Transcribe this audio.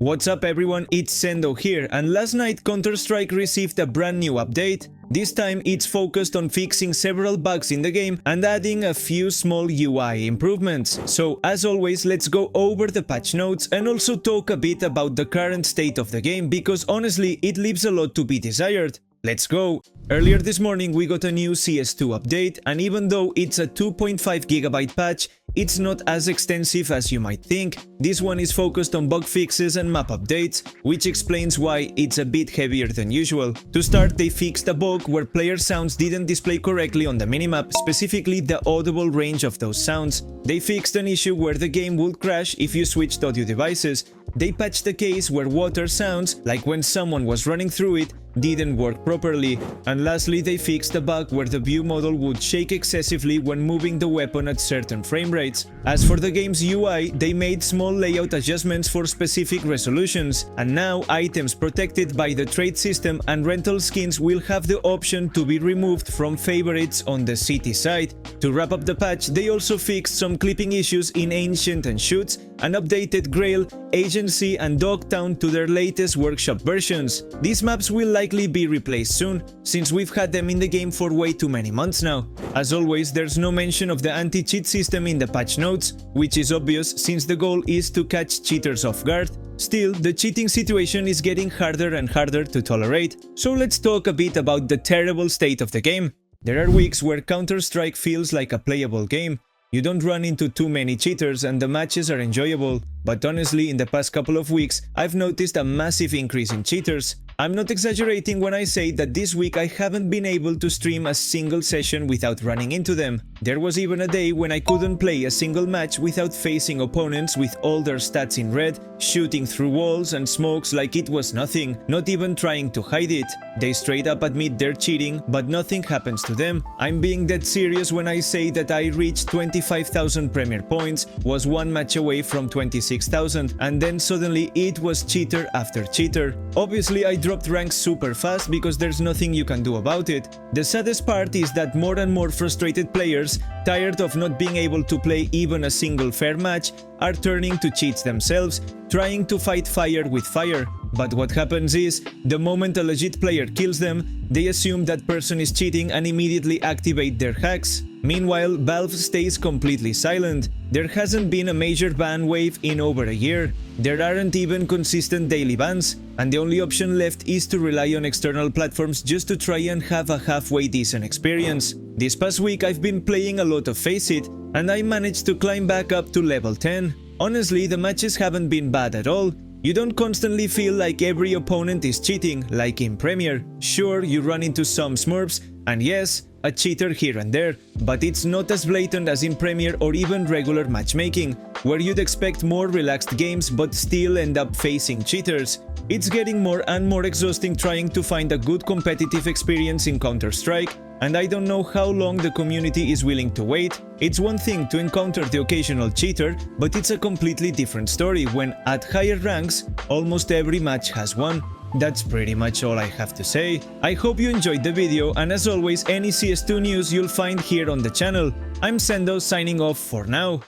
What's up everyone, it's Sendoh here, and last night Counter-Strike received a brand new update. This time it's focused on fixing several bugs in the game and adding a few small UI improvements. So as always, let's go over the patch notes and also talk a bit about the current state of the game, because honestly it leaves a lot to be desired. Let's go! Earlier this morning we got a new CS2 update, and even though it's a 2.5 GB patch, it's not as extensive as you might think. This one is focused on bug fixes and map updates, which explains why it's a bit heavier than usual. To start, they fixed a bug where player sounds didn't display correctly on the minimap, specifically the audible range of those sounds. They fixed an issue where the game would crash if you switched audio devices. They patched the case where water sounds, like when someone was running through it, didn't work properly. And lastly, they fixed a bug where the view model would shake excessively when moving the weapon at certain frame rates. As for the game's UI, they made small layout adjustments for specific resolutions, and now items protected by the trade system and rental skins will have the option to be removed from favorites on the city side. To wrap up the patch, they also fixed some clipping issues in Ancient and Shoots and updated Grail, Agency and Dogtown to their latest workshop versions. These maps will likely be replaced soon, since we've had them in the game for way too many months now. As always, there's no mention of the anti-cheat system in the patch notes, which is obvious since the goal is to catch cheaters off guard. Still, the cheating situation is getting harder and harder to tolerate, so let's talk a bit about the terrible state of the game. There are weeks where Counter-Strike feels like a playable game. You don't run into too many cheaters and the matches are enjoyable, but honestly in the past couple of weeks I've noticed a massive increase in cheaters. I'm not exaggerating when I say that this week I haven't been able to stream a single session without running into them. There was even a day when I couldn't play a single match without facing opponents with all their stats in red, shooting through walls and smokes like it was nothing, not even trying to hide it. They straight up admit they're cheating, but nothing happens to them. I'm being dead serious when I say that I reached 25,000 Premier points, was one match away from 26,000, and then suddenly it was cheater after cheater. Obviously I dropped ranks super fast because there's nothing you can do about it. The saddest part is that more and more frustrated players, tired of not being able to play even a single fair match, are turning to cheats themselves, trying to fight fire with fire. But what happens is, the moment a legit player kills them, they assume that person is cheating and immediately activate their hacks. Meanwhile, Valve stays completely silent. There hasn't been a major ban wave in over a year. There aren't even consistent daily bans, and the only option left is to rely on external platforms just to try and have a halfway decent experience. This past week I've been playing a lot of Face It, and I managed to climb back up to level 10. Honestly, the matches haven't been bad at all. You don't constantly feel like every opponent is cheating, like in Premier. Sure, you run into some smurfs, and yes, a cheater here and there, but it's not as blatant as in Premier or even regular matchmaking, where you'd expect more relaxed games but still end up facing cheaters. It's getting more and more exhausting trying to find a good competitive experience in Counter-Strike, and I don't know how long the community is willing to wait. It's one thing to encounter the occasional cheater, but it's a completely different story when, at higher ranks, almost every match has one. That's pretty much all I have to say. I hope you enjoyed the video, and as always, any CS2 news you'll find here on the channel. I'm Sendoh signing off for now.